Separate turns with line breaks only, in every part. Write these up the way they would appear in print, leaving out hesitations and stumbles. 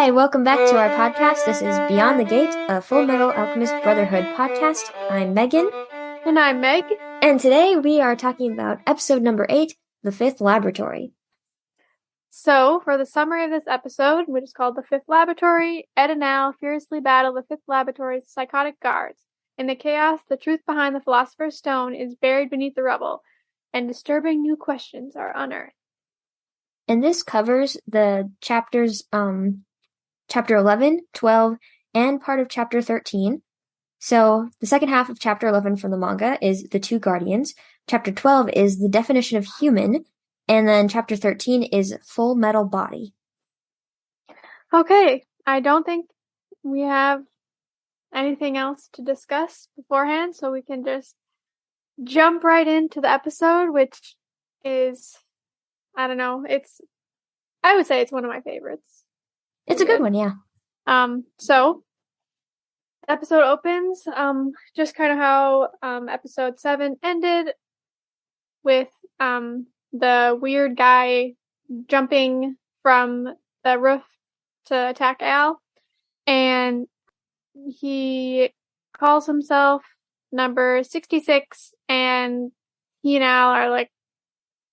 Hi, welcome back to our podcast. This is Beyond the Gate, a Full Metal Alchemist Brotherhood podcast. I'm Megan.
And I'm Meg.
And today we are talking about episode number 8, The Fifth Laboratory.
So, for the summary of this episode, which is called The Fifth Laboratory, Ed and Al fiercely battle the Fifth Laboratory's psychotic guards. In the chaos, the truth behind the Philosopher's Stone is buried beneath the rubble, and disturbing new questions are unearthed.
And this covers the chapters, chapter 11, 12, and part of chapter 13. So the second half of chapter 11 from the manga is the two guardians. Chapter 12 is the definition of human. And then chapter 13 is full metal body.
Okay, I don't think we have anything else to discuss beforehand, so we can just jump right into the episode, which is, I don't know, I would say it's one of my favorites.
It's a good one, yeah.
So the episode opens, just kind of how, episode 7 ended with, the weird guy jumping from the roof to attack Al, and he calls himself number 66, and he and Al are like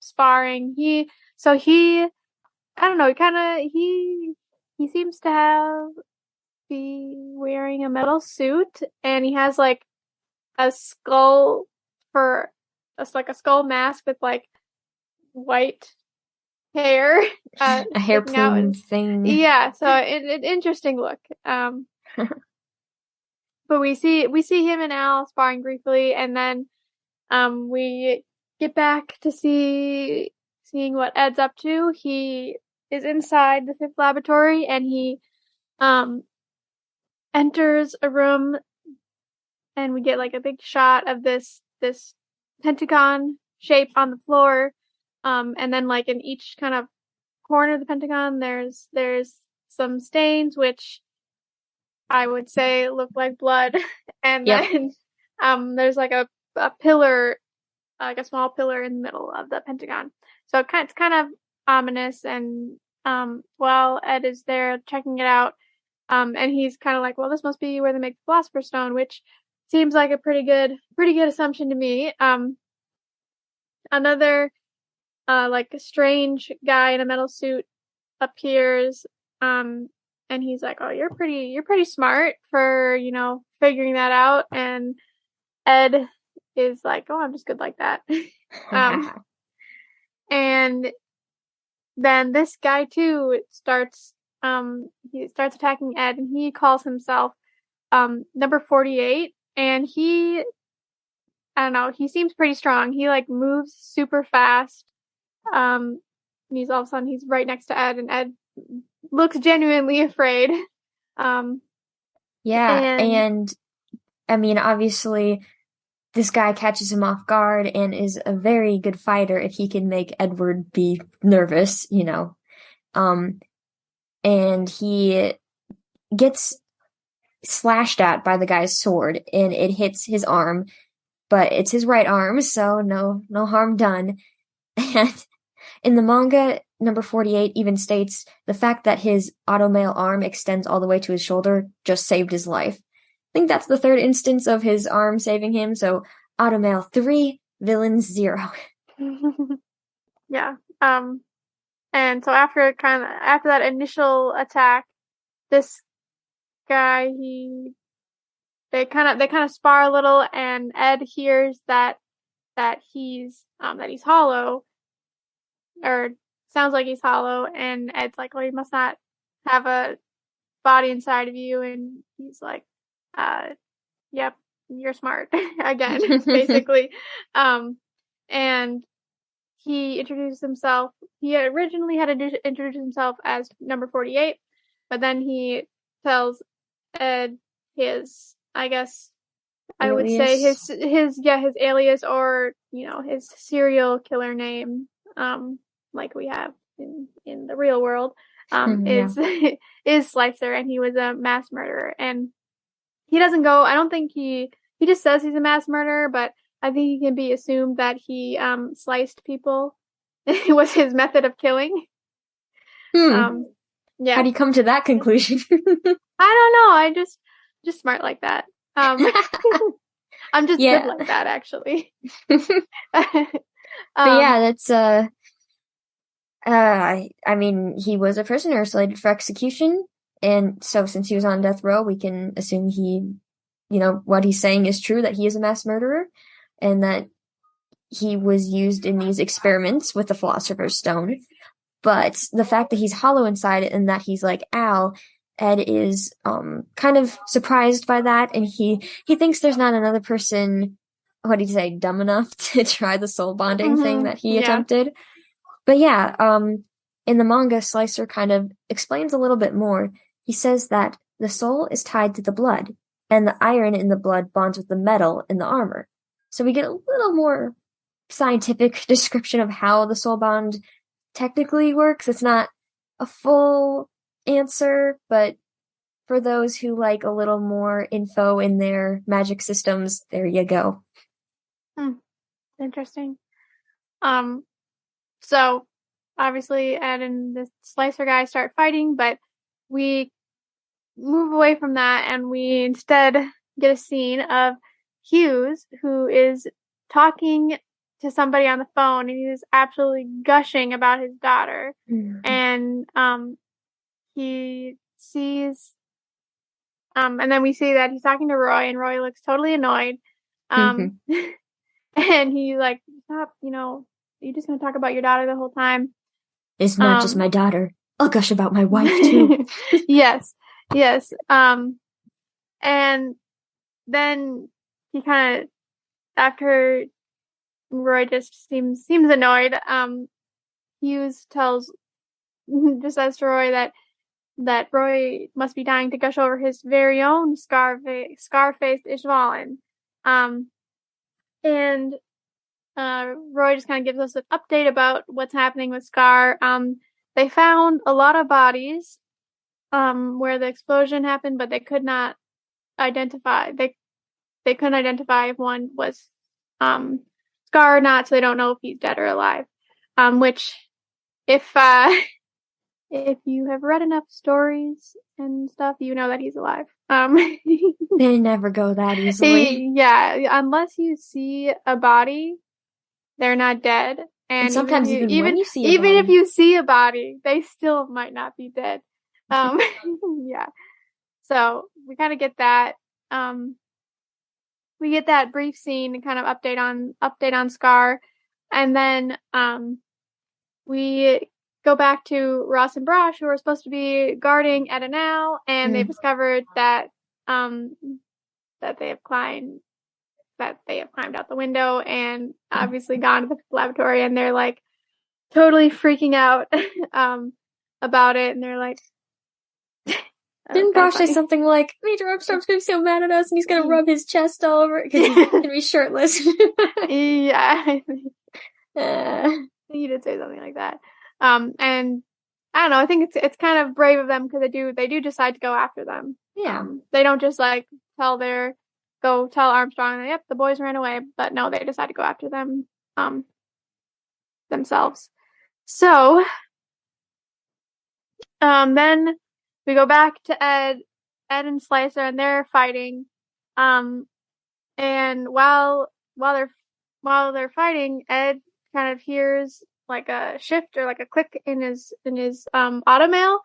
sparring. He seems to be wearing a metal suit, and he has like a skull mask with like white hair,
a hair plume thing.
Yeah, so an interesting look. But we see him and Al sparring briefly, and then we get back to seeing what Ed's up to. He is inside the Fifth Laboratory, and he enters a room, and we get like a big shot of this pentagon shape on the floor. And then like in each kind of corner of the pentagon, there's some stains, which I would say look like blood. And then there's like a pillar, like a small pillar in the middle of the pentagon. So it's kind of ominous. And while Ed is there checking it out, and he's kind of like, well, this must be where they make the Philosopher's Stone, which seems like a pretty good assumption to me. Another like a strange guy in a metal suit appears, and he's like, oh, you're pretty smart for, figuring that out. And Ed is like, oh, I'm just good like that. And then this guy too starts attacking Ed, and he calls himself number 48, and I don't know, he seems pretty strong. He like moves super fast. He's all of a sudden he's right next to Ed, and Ed looks genuinely afraid.
And I mean, obviously this guy catches him off guard and is a very good fighter if he can make Edward be nervous, and he gets slashed at by the guy's sword, and it hits his arm, but it's his right arm, so no harm done. And in the manga, number 48 even states the fact that his automail arm extends all the way to his shoulder just saved his life. I think that's the third instance of his arm saving him, so automail 3, villains 0.
Yeah. And so after that initial attack, this guy, they kind of spar a little, and Ed hears that he's hollow, or sounds like he's hollow, and Ed's like, well, you must not have a body inside of you, and he's like, yep, you're smart again, basically. And he introduces himself. He originally had to introduce himself as number 48, but then he tells Ed his, I guess, I would say his alias, or, his serial killer name, like we have in the real world, is Slicer, and he was a mass murderer. And he doesn't go, I don't think he just says he's a mass murderer, but I think he can be assumed that he sliced people. It was his method of killing.
How
Yeah.
do you come to that conclusion?
I don't know. I just smart like that. I'm just good
Yeah.
like that, actually.
But
Um,
yeah, that's I mean, he was a prisoner slated for execution, and so since he was on death row, we can assume what he's saying is true, that he is a mass murderer, and that he was used in these experiments with the Philosopher's Stone. But the fact that he's hollow inside and that he's like Al, Ed is kind of surprised by that, and he thinks there's not another person, what did he say, dumb enough to try the soul bonding thing that he
yeah.
attempted. But yeah, in the manga, Slicer kind of explains a little bit more. He says that the soul is tied to the blood, and the iron in the blood bonds with the metal in the armor. So we get a little more scientific description of how the soul bond technically works. It's not a full answer, but for those who like a little more info in their magic systems, there you go.
Interesting. So obviously Ed and the Slicer guy start fighting, but we move away from that and we instead get a scene of Hughes, who is talking to somebody on the phone, and he's absolutely gushing about his daughter. And he sees and then we see that he's talking to Roy, and Roy looks totally annoyed. And he like, stop, you're just gonna talk about your daughter the whole time.
It's not just my daughter. I'll gush about my wife too.
Yes. And then he kind of, after Roy just seems annoyed, Hughes just says to Roy that Roy must be dying to gush over his very own scar-faced Ishvalan. And Roy just kind of gives us an update about what's happening with Scar. They found a lot of bodies where the explosion happened, but they could not identify. They couldn't identify if one was Scar or not, so they don't know if he's dead or alive. Which, if you have read enough stories and stuff, you know that he's alive.
They never go that easily.
Unless you see a body, they're not dead. And
sometimes even when you see
even if you see a body, they still might not be dead. Yeah. So we kind of get that. We get that brief scene and kind of update on Scar, and then we go back to Ross and Brosh, who are supposed to be guarding Ed and Al, and they've discovered that they have climbed out the window and obviously gone to the laboratory, and they're like totally freaking out about it, and they're like,
didn't Brosh say something like, Major Armstrong's gonna be so mad at us and he's gonna rub his chest all over because he's gonna be shirtless?
Yeah. He did say something like that. And I don't know, I think it's kind of brave of them because they do decide to go after them.
Yeah.
They don't just like go tell Armstrong, yep, the boys ran away, but no, they decide to go after them themselves. So then we go back to Ed and Slicer, and they're fighting. And while they're fighting, Ed kind of hears like a shift or like a click in his automail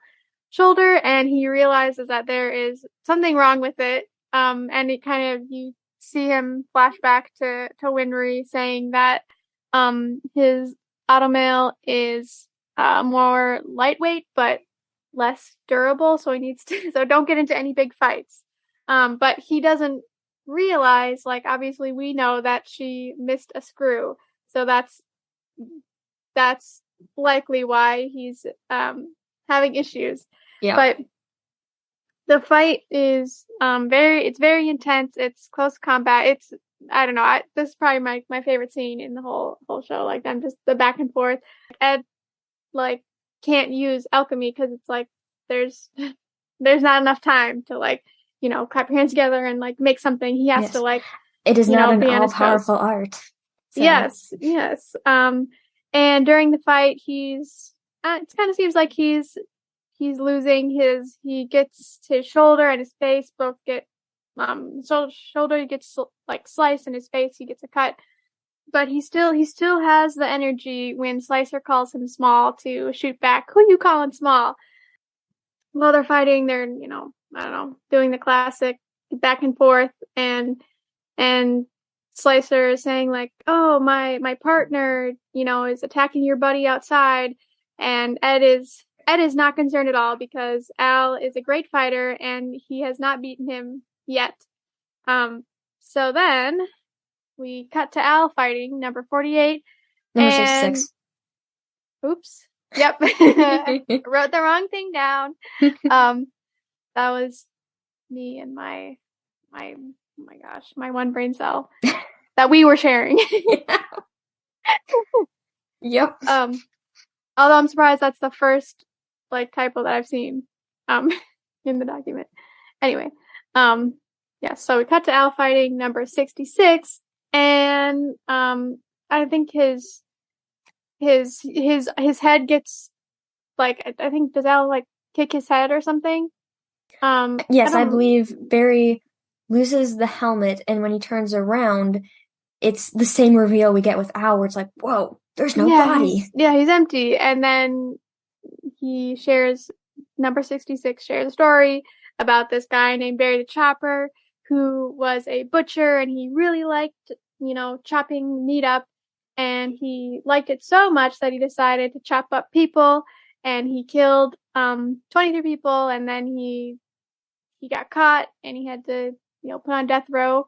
shoulder, and he realizes that there is something wrong with it. And it kind of, you see him flash back to Winry saying that his automail is more lightweight but less durable, so he needs to so don't get into any big fights. But he doesn't realize, like, obviously we know that she missed a screw, so that's likely why he's having issues.
Yeah.
But the fight is very intense. It's close combat. It's, I don't know, this is probably my favorite scene in the whole show. Like, them just the back and forth. Ed like can't use alchemy because it's like there's not enough time to like, clap your hands together and like make something. He has to like,
it is not an all-powerful art.
So. Yes. And during the fight, it kind of seems like he's he's losing he gets his shoulder and his face both get, shoulder gets like sliced and his face, he gets a cut. But he still has the energy when Slicer calls him small to shoot back. Who you calling small? While they're fighting, they're, I don't know, doing the classic back and forth, and Slicer is saying like, "Oh, my partner, is attacking your buddy outside," and Ed is not concerned at all because Al is a great fighter and he has not beaten him yet. So then we cut to Al fighting number 48.
Number 66.
Oops. Yep. Wrote the wrong thing down. That was me and my oh my gosh, my one brain cell that we were sharing.
Yep.
Although I'm surprised that's the first typo that I've seen in the document. Anyway, yeah, so we cut to Al fighting number 66, and I think his head gets I think, does Al kick his head or something?
Yes, I believe Barry loses the helmet, and when he turns around, it's the same reveal we get with Al, where it's like, whoa, there's no body.
He's empty. And then number 66 shares a story about this guy named Barry the Chopper, who was a butcher, and he really liked, chopping meat up. And he liked it so much that he decided to chop up people, and he killed 23 people, and then he got caught, and he had to, put on death row,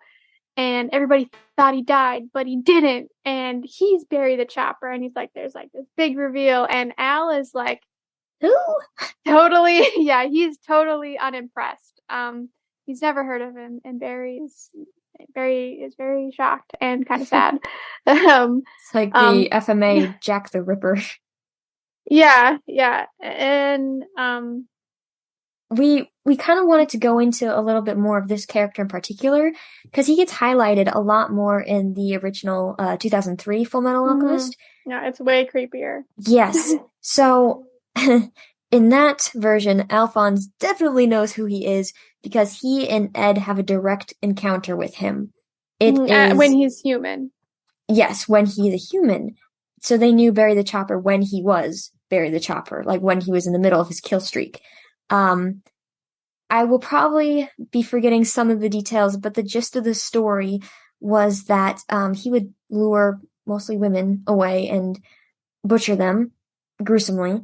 and everybody thought he died, but he didn't, and he's Barry the Chopper, and he's like, there's this big reveal, and Al is like,
who?
Totally, yeah, he's totally unimpressed. He's never heard of him, and Barry is very shocked and kind of sad.
It's like the FMA Jack the Ripper.
Yeah, and
we kind of wanted to go into a little bit more of this character in particular because he gets highlighted a lot more in the original 2003 Full Metal Alchemist.
Yeah, it's way creepier.
Yes. So in that version, Alphonse definitely knows who he is because he and Ed have a direct encounter with him. It is
when he's human.
Yes, when he's a human. So they knew Barry the Chopper when he was Barry the Chopper, like when he was in the middle of his kill streak. I will probably be forgetting some of the details, but the gist of the story was that he would lure mostly women away and butcher them gruesomely.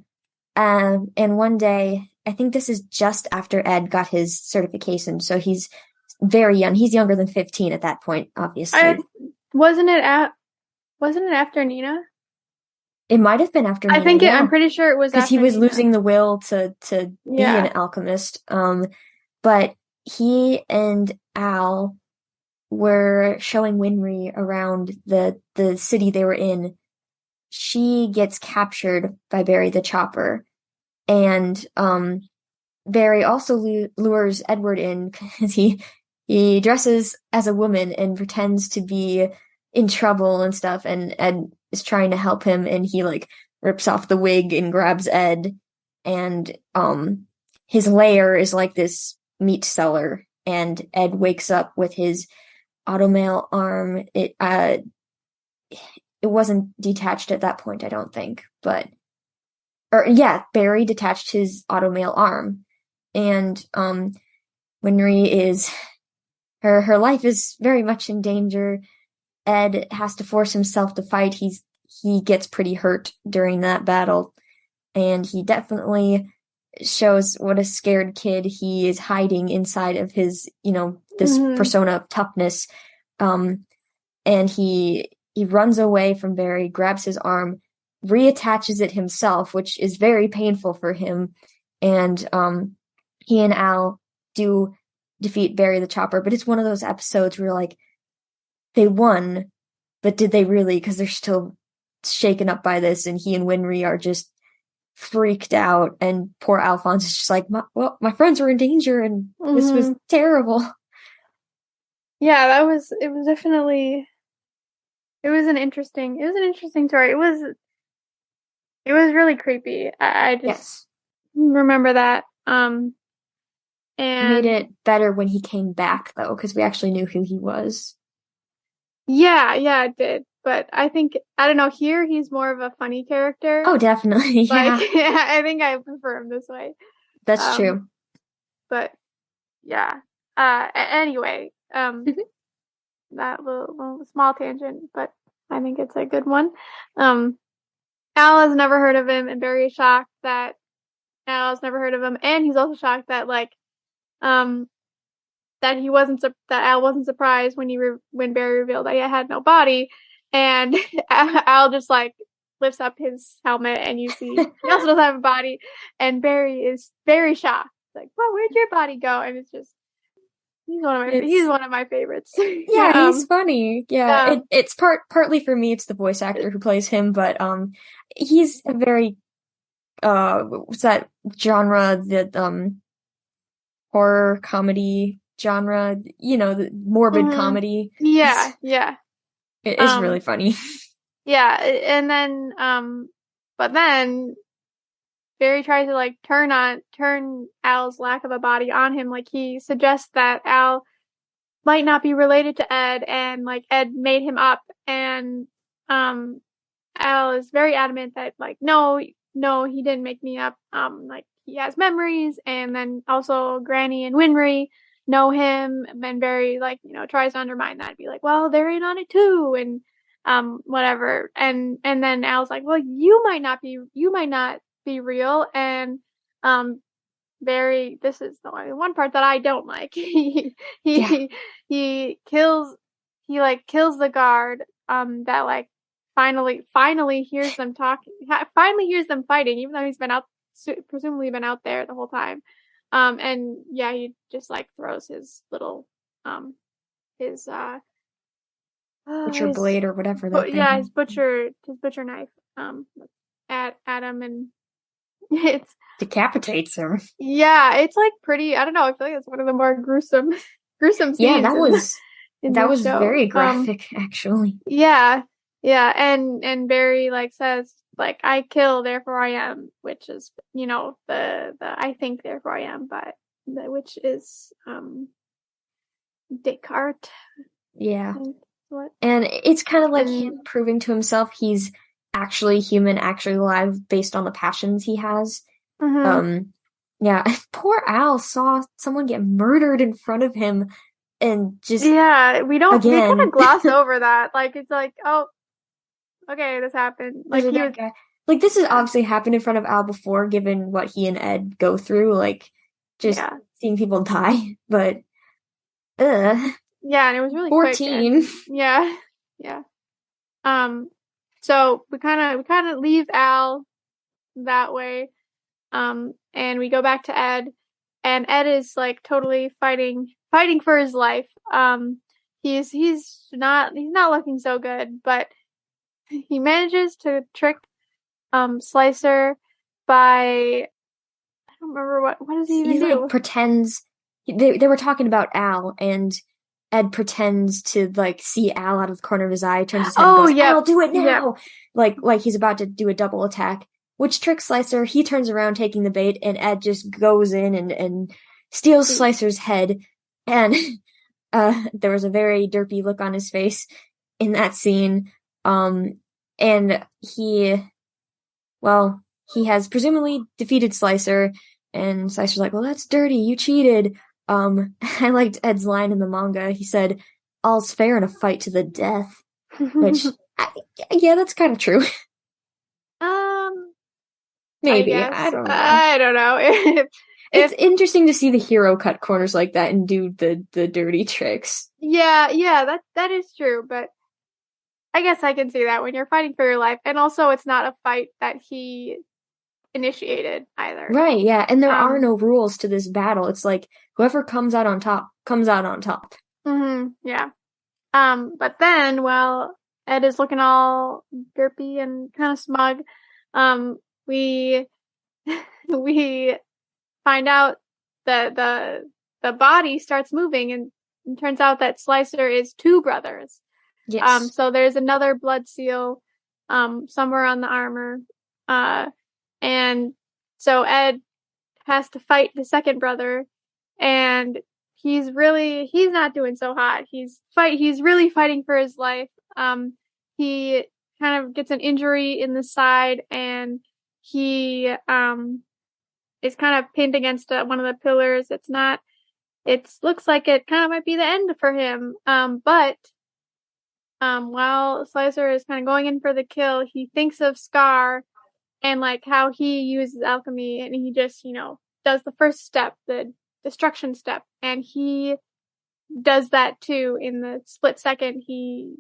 And one day, I think this is just after Ed got his certification, so he's very young. He's younger than 15 at that point, obviously.
Wasn't it after Nina?
It might have been after Nina.
I think I'm pretty sure it was
because he was
Nina.
losing the will to be an alchemist. But he and Al were showing Winry around the city they were in. She gets captured by Barry the Chopper, and Barry also lures Edward in because he dresses as a woman and pretends to be in trouble and stuff, and Ed is trying to help him, and he rips off the wig and grabs Ed, and his lair is like this meat cellar, and Ed wakes up with his automail arm. It wasn't detached at that point, I don't think, Barry detached his automail arm, and Winry is her life is very much in danger. Ed has to force himself to fight. He gets pretty hurt during that battle, and he definitely shows what a scared kid he is hiding inside of his, this persona of toughness. And he runs away from Barry, grabs his arm, reattaches it himself, which is very painful for him. And he and Al do defeat Barry the Chopper, but it's one of those episodes where they won, but did they really? Because they're still shaken up by this, and he and Winry are just freaked out, and poor Alphonse is just like, my friends were in danger, and this was terrible.
Yeah, it was definitely, it was an interesting story. It was really creepy. I just, remember that.
Made
And
it better when he came back though, because we actually knew who he was.
yeah, it did. But I think, I don't know, here he's more of a funny character.
Oh, definitely.
Like,
Yeah,
yeah, I think I prefer him this way.
that's
Um,
true.
but yeah. Anyway, that little small tangent, but I think it's a good one. Um, Al has never heard of him, and Barry is shocked that Al has never heard of him, and he's also shocked that um, that that Al wasn't surprised when Barry revealed that he had no body, and Al just like lifts up his helmet, and you see he also doesn't have a body, and Barry is very shocked, like, "Well, where'd your body go?" And it's just he's
It's
one of my favorites.
yeah, he's funny. Yeah,
Um,
it's partly for me. It's the voice actor who plays him, but he's a very what's that genre? The horror comedy genre. You know, the morbid
mhm.
comedy.
Yeah, yeah.
It is really
Um,
funny.
yeah, and then, but then Barry tries to like turn Al's lack of a body on him. Like he suggests that Al might not be related to Ed, and like Ed made him up, and um, Al is very adamant that like no, he didn't make me up. Like he has memories, and then also Granny and Winry know him, and Barry like tries to undermine that, be like, well, they're in on it too, and whatever, and then Al's like, well, you might not be real, and um Barry, this is the one part that I don't like.
Yeah,
He he kills kills the guard that like finally hears them talking, finally hears them fighting, even though he's been out presumably been out there the whole time. And yeah, he just like throws his little um his
butcher
his
blade or whatever that
but
thing
yeah,
is.
his butcher knife um at him, and it's
Decapitates him.
yeah, it's like pretty, I don't know, I feel like it's one of the more gruesome
Yeah,
scenes in
that
the
was
show.
very graphic, actually.
Yeah. Yeah, and Barry like says like, I kill, therefore I am, which is, the I think therefore I am, but which is Descartes.
Yeah.
And what?
And it's kind of like him
And
proving to himself he's actually human, actually alive based on the passions he has.
mhm.
Um, yeah, poor Al saw someone get murdered in front of him and just
Yeah, we kind of
again,
gloss over that. Like it's like, oh, okay, this happened.
there's
Like
a
he was
dead guy. Like this has
yeah,
obviously happened in front of Al before, given what he and Ed go through, like just
yeah.
seeing people die. But uh
Yeah, and it was really quick,
14.
and yeah. Yeah. Um, so we kind of leave Al that way, and we go back to Ed, and Ed is like totally fighting for his life. He's not looking so good, but he manages to trick Slicer by, I don't remember what does he even
He like
do?
pretends they were talking about Al and Ed pretends to like see Al out of the corner of his eye, turns his head and
Oh,
goes, Al,
yep,
do it
yep.
now! Like he's about to do a double attack, which tricks Slicer. He turns around taking the bait, and Ed just goes in and steals
He,
Slicer's head. And there was a very derpy look on his face in that scene. And well, he has presumably defeated Slicer, and Slicer's like, well, that's dirty, you cheated. I liked Ed's line in the manga. He said, all's fair in a fight to the death, which, yeah, that's kind of true.
um, I
Maybe. I
guess
don't know.
I don't know
It's
if
interesting to see the hero cut corners like that and do the dirty tricks.
yeah, that is true, but I guess I can see that when you're fighting for your life, and also it's not a fight that he initiated either.
Right, yeah, and there are
Um,
no rules to this battle. It's like whoever comes out on top comes out on top.
yeah. But then, well, Ed is looking all derpy and kind of smug. We we find out that the body starts moving, and it turns out that Slicer is two brothers.
Yes.
So there's another blood seal somewhere on the armor. And so Ed has to fight the second brother, and he's not doing so hot. He's really fighting for his life. He kind of gets an injury in the side, and he is kind of pinned against one of the pillars. It looks like it kind of might be the end for him. But while Slicer is kind of going in for the kill, he thinks of Scar and like how he uses alchemy, and he just, does the first step, the destruction step, and he does that too in the split second. He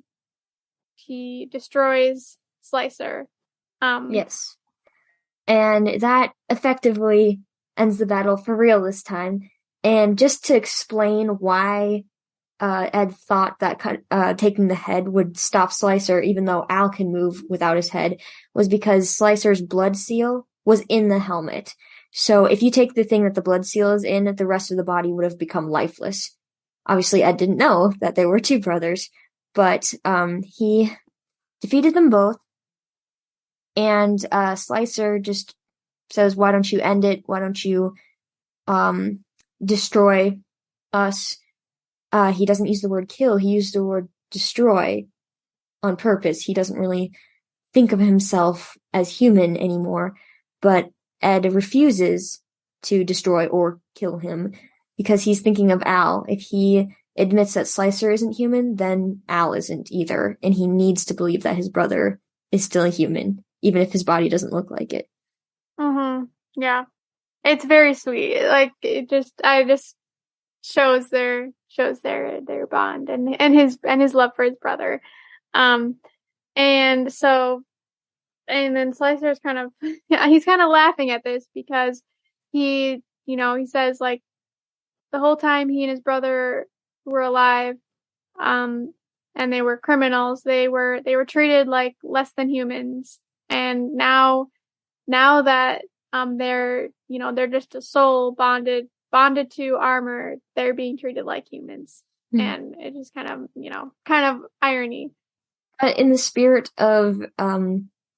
destroys Slicer.
Yes. And that effectively ends the battle for real this time. And just to explain why Ed thought that taking the head would stop Slicer, even though Al can move without his head, was because Slicer's blood seal was in the helmet. So if you take the thing that the blood seal is in, the rest of the body would have become lifeless. Obviously, Ed didn't know that there were two brothers, but he defeated them both. And Slicer just says, "Why don't you end it? Why don't you destroy us?" He doesn't use the word kill. He used the word destroy on purpose. He doesn't really think of himself as human anymore. But Ed refuses to destroy or kill him because he's thinking of Al. If he admits that Slicer isn't human, then Al isn't either. And he needs to believe that his brother is still a human, even if his body doesn't look like it.
Mm-hmm. Yeah. It's very sweet. Like, I just shows their bond and his love for his brother. And then Slicer's kind of he's kind of laughing at this because he says like the whole time he and his brother were alive, and they were criminals, they were treated like less than humans, and now that they're just a soul bonded to armor, they're being treated like humans. And it just kind of irony.
In the spirit of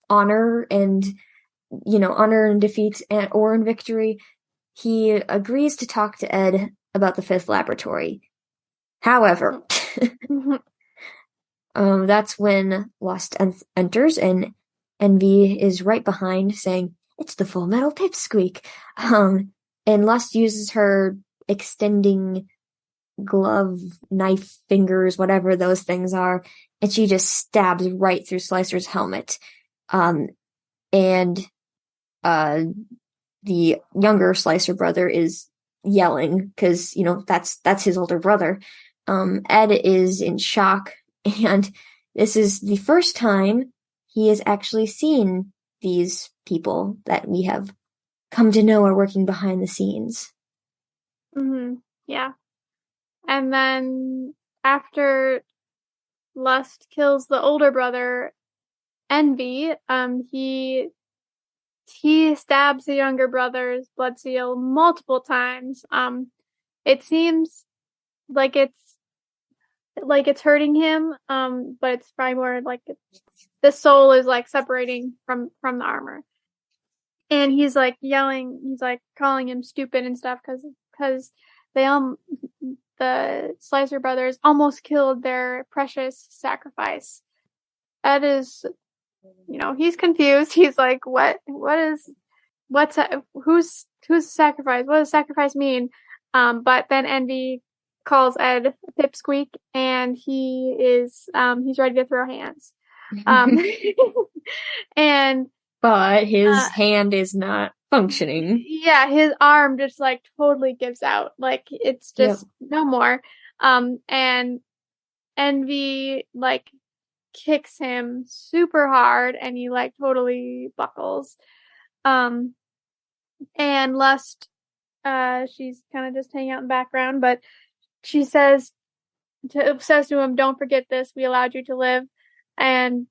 honor and honor in defeat or in victory, he agrees to talk to Ed about the fifth laboratory. However, that's when Lust enters, and Envy is right behind, saying, "It's the Full Metal Pipsqueak." And Lust uses her extending glove, knife fingers, whatever those things are, and she just stabs right through Slicer's helmet. And the younger Slicer brother is yelling because, that's his older brother. Ed is in shock, and this is the first time he has actually seen these people that we have come to know are working behind the scenes.
Mm-hmm. Yeah. And then after Lust kills the older brother, Envy, he stabs the younger brother's blood seal multiple times. It seems like it's hurting him, but it's probably more like the soul is like separating from the armor. And he's like yelling, he's like calling him stupid and stuff because the Slicer brothers almost killed their precious sacrifice. Ed is, he's confused. He's like, who's sacrifice? What does sacrifice mean? But then Envy calls Ed a pipsqueak, and he's ready to throw hands.
But his hand is not functioning.
Yeah, his arm just like totally gives out. Like it's just no more. And Envy like kicks him super hard, and he like totally buckles. And Lust, she's kind of just hanging out in the background, but she says to him, "Don't forget this. We allowed you to live." And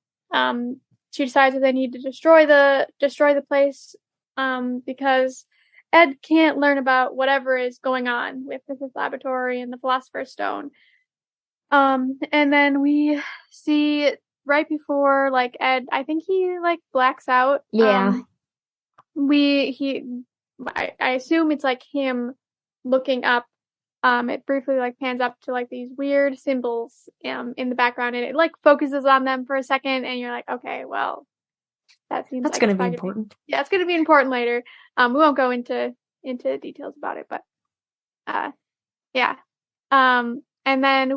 she decides that they need to destroy the place, because Ed can't learn about whatever is going on with the laboratory and the Philosopher's Stone. And then we see right before like Ed, I think he like blacks out.
Yeah.
I assume it's like him looking up. It briefly like pans up to like these weird symbols in the background, and it like focuses on them for a second, and you're like, okay, well, that seems
That's
like
going
it's
to be
probably
important.
yeah, it's gonna be important later. We won't go into details about it, but yeah. And then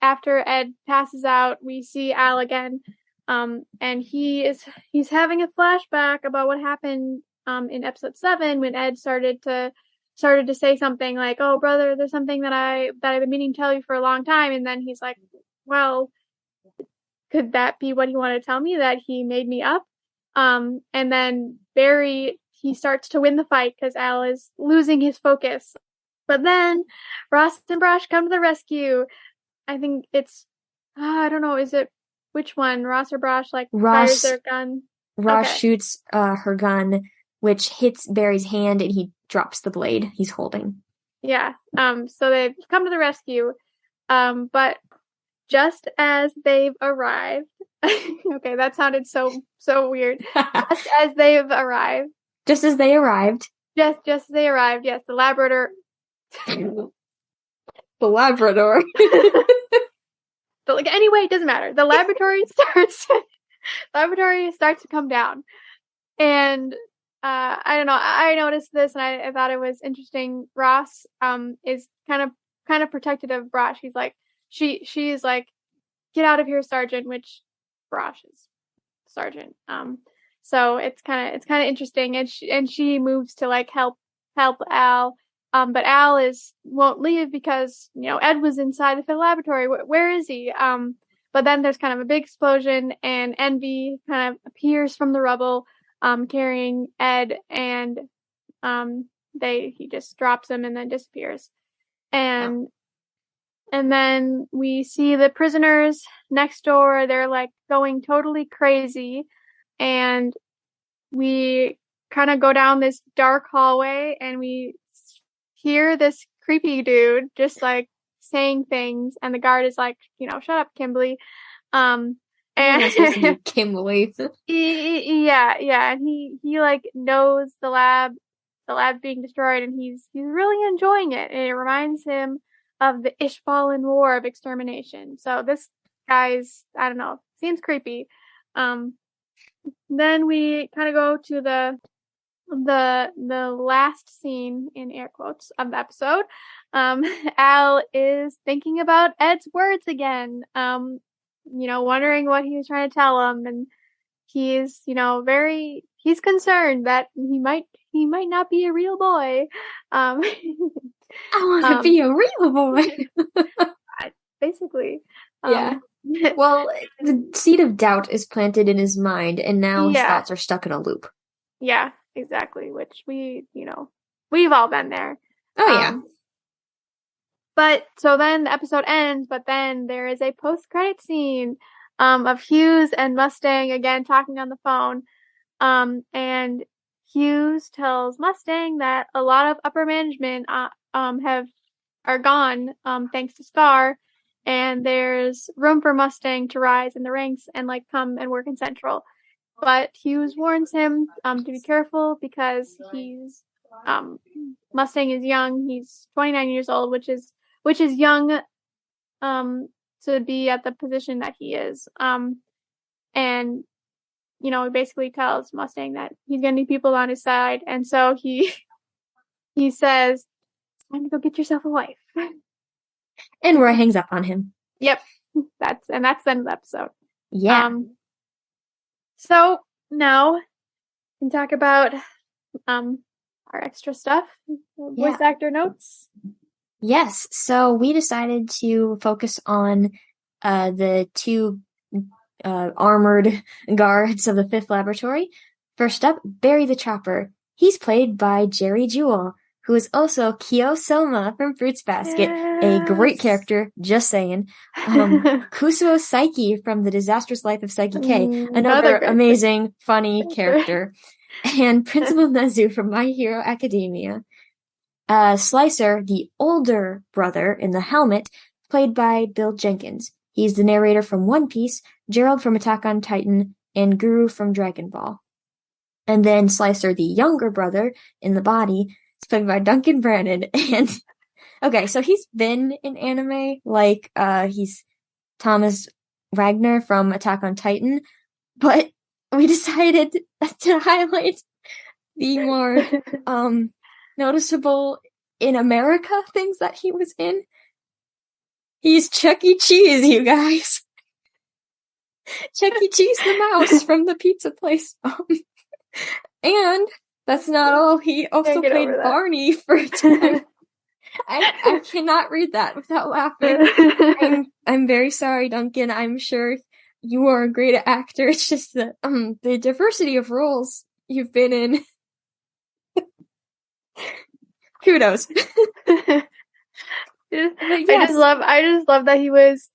after Ed passes out, we see Al again. And he's having a flashback about what happened in episode 7 when Ed started to say something like, "Oh, brother, there's something that I've been meaning to tell you for a long time." And then he's like, "Well, could that be what he wanted to tell me, that he made me up?" And then Barry, he starts to win the fight because Al is losing his focus. But then Ross and Brosh come to the rescue. I think it's, I don't know, is it, which one? Ross or Brosh, like, fires their gun?
Ross shoots her gun, which hits Barry's hand, and he drops the blade he's holding.
Yeah. So they've come to the rescue. But just as they've arrived, okay, that sounded so weird. Just as they arrived, yes, the Labrador.
The Labrador.
But like, anyway, it doesn't matter. The laboratory starts to come down. And I don't know, I noticed this and I thought it was interesting. Ross is kind of protective of Brosh. He's like, she's like, "Get out of here, Sergeant," which Brosh is Sergeant. So it's kind of interesting, and she moves to like help Al. But Al won't leave because, Ed was inside the Fifth Laboratory. Where is he? But then there's kind of a big explosion, and Envy kind of appears from the rubble, carrying Ed, and he just drops him and then disappears. And then we see the prisoners next door. They're like going totally crazy, and we kind of go down this dark hallway, and we hear this creepy dude just like saying things, and the guard is like, "Shut up, Kimberly." And
Kimberly.
yeah, and he like knows the lab being destroyed, and he's really enjoying it, and it reminds him of the Ishvalan War of extermination. So this guy's, I don't know, seems creepy. Then we kind of go to the last scene, in air quotes, of the episode. Al is thinking about Ed's words again, wondering what he was trying to tell him, and he's he's concerned that he might not be a real boy.
I want to be a real boy.
Basically.
Yeah. Well, the seed of doubt is planted in his mind, and now his thoughts are stuck in a loop.
Yeah, exactly. Which we've all been there.
Oh, yeah.
But so then the episode ends, but then there is a post-credit scene of Hughes and Mustang again talking on the phone. And Hughes tells Mustang that a lot of upper management are gone thanks to Scar, and there's room for Mustang to rise in the ranks and like come and work in Central. But Hughes warns him to be careful because Mustang is young. He's 29 years old, which is young to be at the position that he is. And he basically tells Mustang that he's gonna need people on his side, and so he says, "It's time to go get yourself a wife."
And Roy hangs up on him.
Yep, that's the end of the episode.
Yeah.
So now we can talk about our extra stuff, voice actor notes.
Yes, so we decided to focus on the two armored guards of the Fifth Laboratory. First up, Barry the Chopper. He's played by Jerry Jewell, who is also Kyo Soma from Fruits Basket, a great character, just saying. Kusuo Saiki from The Disastrous Life of Saiki K, another amazing, funny character. And Principal Nezu from My Hero Academia. Slicer, the older brother in the helmet, played by Bill Jenkins. He's the narrator from One Piece, Gerald from Attack on Titan, and Guru from Dragon Ball. And then Slicer, the younger brother in the body, is played by Duncan Brannon. And okay, so he's been in anime, like he's Thomas Ragnar from Attack on Titan, but we decided to highlight the more noticeable in America things that he was in. He's Chuck E. Cheese, you guys. Chuck E. Cheese the mouse from the pizza place. And that's not all. He also played Barney for a time. I cannot read that without laughing. I'm very sorry, Duncan. I'm sure you are a great actor. It's just that the diversity of roles you've been in. Kudos.
Yes. I just love that he was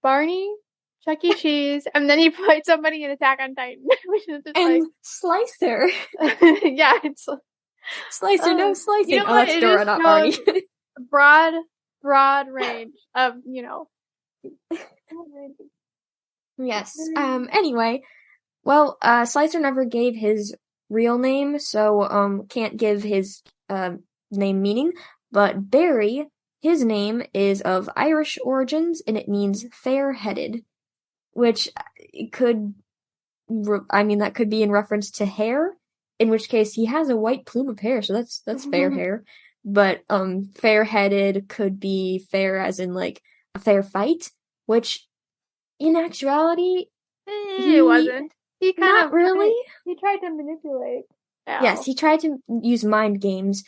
Barney, Chuck E. Cheese, and then he played somebody in Attack on Titan, which is just
and Slicer.
Yeah, it's
Slicer, no slicing.
You know what?
That's Dora, not Barney.
broad range of,
Yes. Anyway, well, Slicer never gave his real name, so can't give his name meaning. But Barry, his name is of Irish origins, and it means fair-headed, which could, that could be in reference to hair, in which case he has a white plume of hair, so that's fair hair. But fair-headed could be fair as in like a fair fight, which in actuality
it wasn't. He kind of
really.
He tried to manipulate Al.
Yes, he tried to use mind games.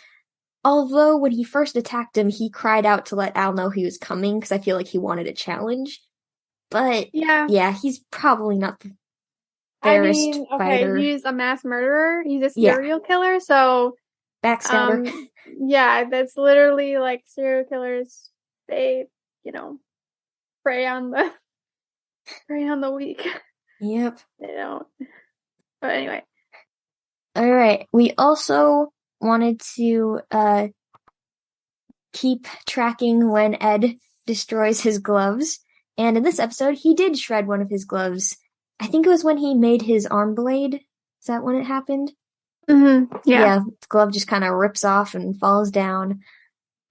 Although when he first attacked him, he cried out to let Al know he was coming because I feel like he wanted a challenge. But yeah, he's probably not the fairest fighter.
He's a mass murderer. He's a serial killer, so
backstabber.
Yeah, that's literally like serial killers. They, prey on the weak.
Yep.
They don't. But anyway.
All right. We also wanted to keep tracking when Ed destroys his gloves. And in this episode, he did shred one of his gloves. I think it was when he made his arm blade. Is that when it happened?
Mm-hmm. Yeah.
The glove just kind of rips off and falls down.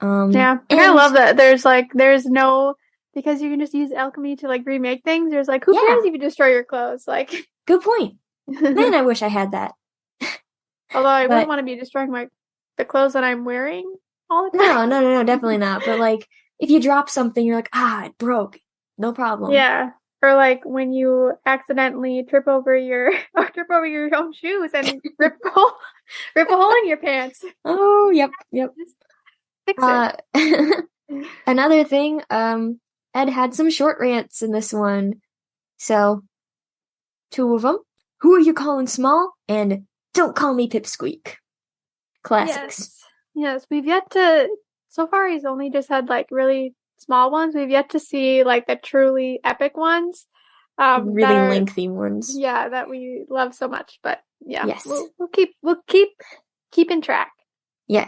Yeah. And I love that there's no, because you can just use alchemy to like remake things. There's like, who cares if you destroy your clothes? Like,
good point. Man, I wish I had that.
Although I wouldn't want to be destroying the clothes that I'm wearing all the time.
No, definitely not. But like, if you drop something, you're like, it broke. No problem.
Yeah. Or like when you accidentally trip over your own shoes and rip a hole in your pants.
Oh, yep.
Just fix it.
Another thing, Ed had some short rants in this one. So, 2 of them. Who are you calling small? And don't call me Pipsqueak. Classics.
Yes, we've yet to, so far he's only just had like really small ones. We've yet to see like the truly epic ones.
Really lengthy ones.
Yeah, that we love so much. But yeah,
yes.
we'll keep in track.
Yeah.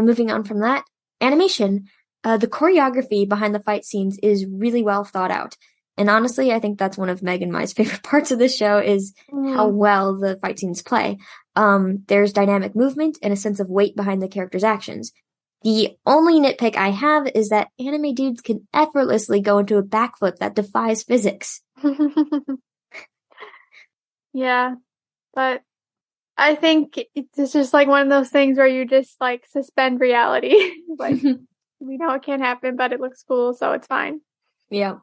Moving on from that, animation. The choreography behind the fight scenes is really well thought out. And honestly, I think that's one of Meg and my favorite parts of the show is how well the fight scenes play. There's dynamic movement and a sense of weight behind the characters' actions. The only nitpick I have is that anime dudes can effortlessly go into a backflip that defies physics.
Yeah, but I think it's just like one of those things where you just like suspend reality. Like, we know it can't happen, but it looks cool, so it's fine.
Yeah.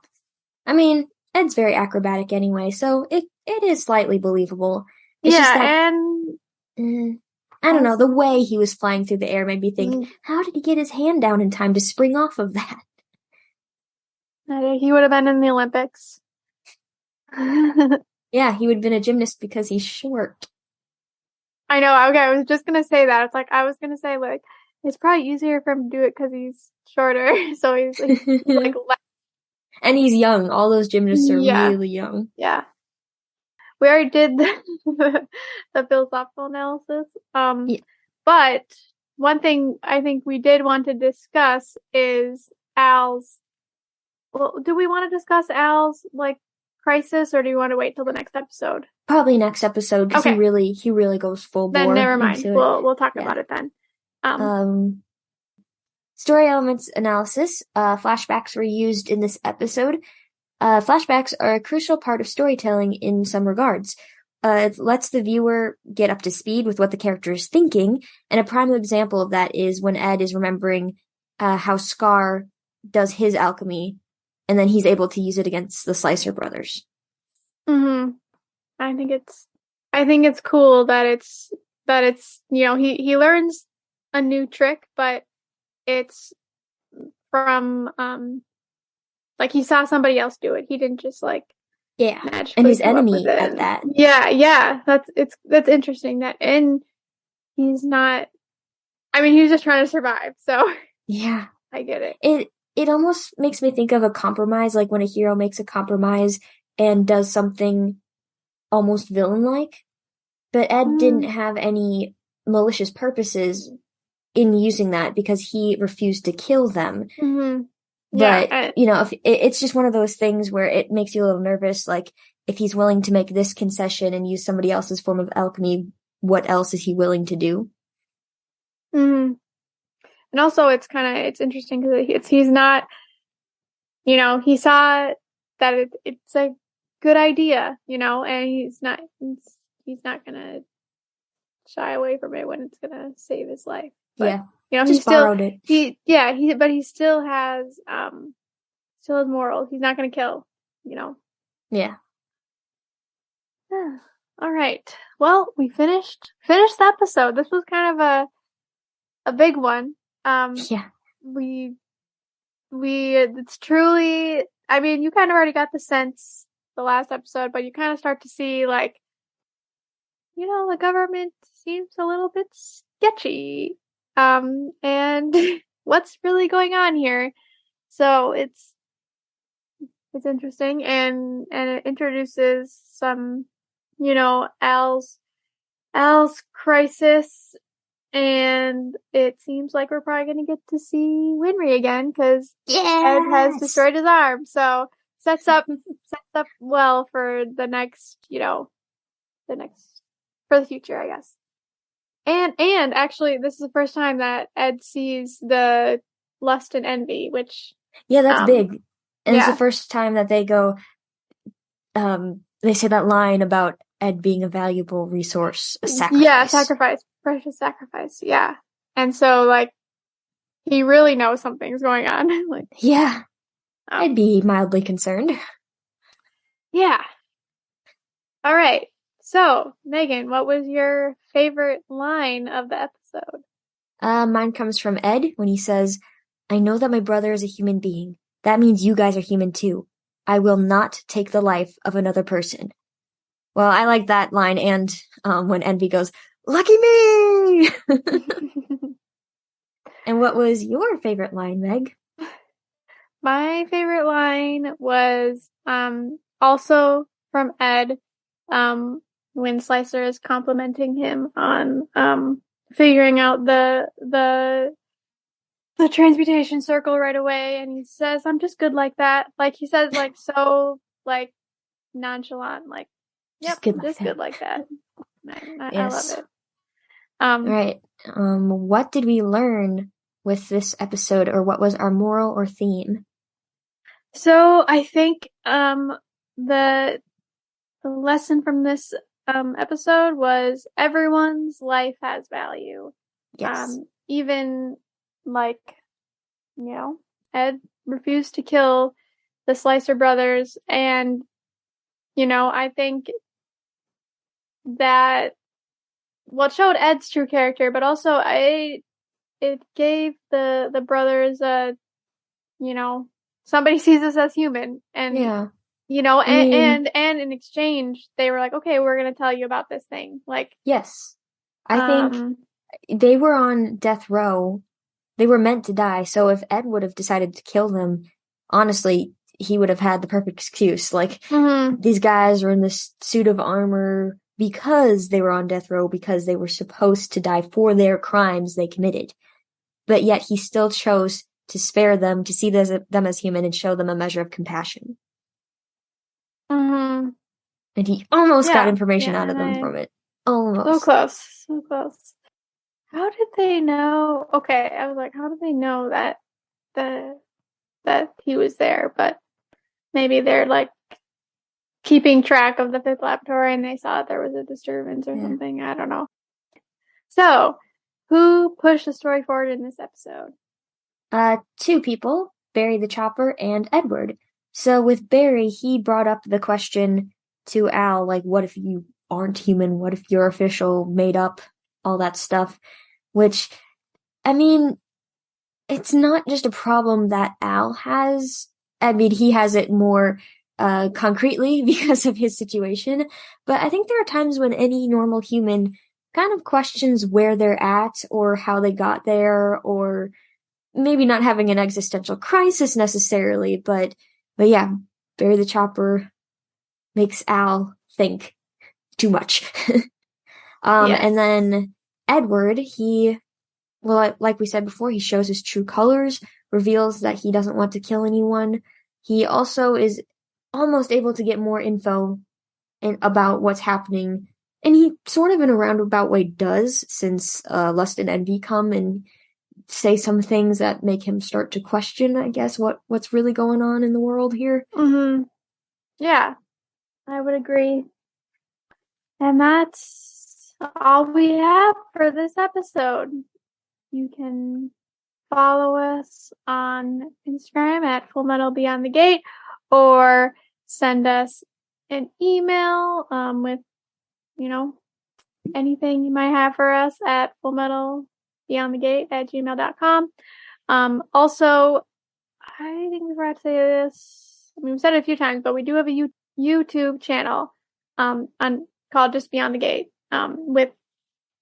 I mean, Ed's very acrobatic anyway, so it is slightly believable. It's just that,
and
I don't know, the way he was flying through the air made me think, how did he get his hand down in time to spring off of that?
He would have been in the Olympics.
Yeah, he would have been a gymnast because he's short.
I know, okay, I was just gonna say that. It's like, I was gonna say, like, it's probably easier for him to do it because he's shorter, so he's like less.
And he's young. All those gymnasts are really young.
Yeah. We already did the philosophical analysis. But one thing I think we did want to discuss is Al's. Well, do we want to discuss Al's like crisis, or do you want to wait till the next episode?
Probably next episode, because
Okay.
he really goes full
Then
bore
never mind.
into it.
We'll talk about it then.
Story elements analysis. Flashbacks were used in this episode. Flashbacks are a crucial part of storytelling in some regards. It lets the viewer get up to speed with what the character is thinking, and a prime example of that is when Ed is remembering how Scar does his alchemy, and then he's able to use it against the Slicer brothers.
Mm-hmm. I think it's cool that it's he learns a new trick, but it's from like he saw somebody else do it. He didn't just magically
and his
come up with
enemy
it.
at that.
Yeah. That's interesting. And he's not. I mean, he was just trying to survive. So
yeah,
I get it.
It almost makes me think of a compromise, like when a hero makes a compromise and does something almost villain-like. But Ed didn't have any malicious purposes in using that because he refused to kill them.
Mm-hmm.
But, if it's just one of those things where it makes you a little nervous, like if he's willing to make this concession and use somebody else's form of alchemy, what else is he willing to do?
Mm-hmm. And also it's interesting because he's not, he saw that it's a good idea, and he's not gonna shy away from it when it's gonna save his life. But, he still
borrowed it.
But he still has morals. He's not gonna kill,
Yeah.
All right. Well, we finished the episode. This was kind of a big one. It's truly, I mean, you kind of already got the sense the last episode, but you kind of start to see the government seems a little bit sketchy. And what's really going on here? So it's interesting and it introduces some, Al's crisis. And it seems like we're probably going to get to see Winry again because Ed has destroyed his arm. So sets up well for the next, for the future, I guess. And actually, this is the first time that Ed sees the lust and envy, which
that's big. And it's the first time that they go. They say that line about Ed being a valuable resource, a sacrifice.
Yeah, precious sacrifice. Yeah, and so he really knows something's going on.
I'd be mildly concerned.
Yeah. All right. So, Megan, what was your favorite line of the episode?
Mine comes from Ed when he says, "I know that my brother is a human being. That means you guys are human too. I will not take the life of another person." Well, I like that line, and when Envy goes, "Lucky me!" And what was your favorite line, Meg?
My favorite line was also from Ed when Slicer is complimenting him on figuring out the transmutation circle right away, and he says, "I'm just good like that." He says so nonchalant,
Just
good like that. I love it.
Right. What did we learn with this episode, or what was our moral or theme?
So I think the lesson from this episode was everyone's life has value.
Yes.
Even Ed refused to kill the Slicer brothers, and I think that it showed Ed's true character, but also it gave the brothers somebody sees us as human, and and in exchange they were like, okay, we're gonna tell you about this thing.
Yes, I think they were on death row. They were meant to die. So if Ed would have decided to kill them, honestly, he would have had the perfect excuse. These guys are in this suit of armor because they were on death row, because they were supposed to die for their crimes they committed. But yet he still chose to spare them, to see them as human, and show them a measure of compassion.
Mm-hmm.
And he almost got
Yeah.
information
Yeah.
out of them
And
from it.
so
Almost.
close. So close. How did they know? Okay, I was like, how did they know the that he was there? But maybe they're like keeping track of the fifth laboratory and they saw there was a disturbance or something. I don't know. So, who pushed the story forward in this episode?
Two people, Barry the Chopper and Edward. So with Barry, he brought up the question to Al, like, what if you aren't human? What if you're official, made up, all that stuff? Which, I mean, it's not just a problem that Al has. I mean, he has it more concretely because of his situation. But I think there are times when any normal human kind of questions where they're at or how they got there, or maybe not having an existential crisis necessarily, but yeah, Barry the Chopper makes Al think too much.
Yes.
And then Edward, well, like we said before, he shows his true colors, reveals that he doesn't want to kill anyone. He also is almost able to get more info about what's happening. And he sort of in a roundabout way does, since Lust and Envy come and say some things that make him start to question, I guess, what's really going on in the world here.
Mm-hmm. Yeah, I would agree. And that's all we have for this episode. You can follow us on Instagram at Full Metal Beyond the Gate, or send us an email with, anything you might have for us at fullmetalbeyondthegate@gmail.com. Also, I think we forgot to say this. I mean, we've said it a few times, but we do have a YouTube channel called Just Beyond the Gate, with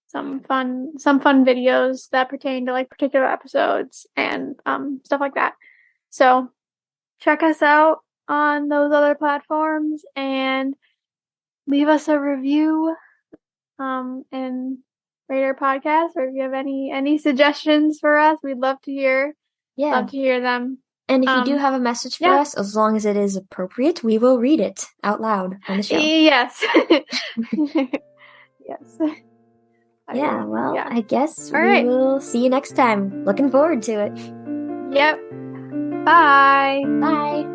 some fun videos that pertain to like particular episodes and stuff like that. So check us out on those other platforms and leave us a review and rate our podcast, or if you have any suggestions for us, we'd love to hear them.
And if you do have a message for us, as long as it is appropriate, we will read it out loud on the show.
Yes. Yes.
I guess we will see you next time. Looking forward to it.
Yep. Bye.
Bye.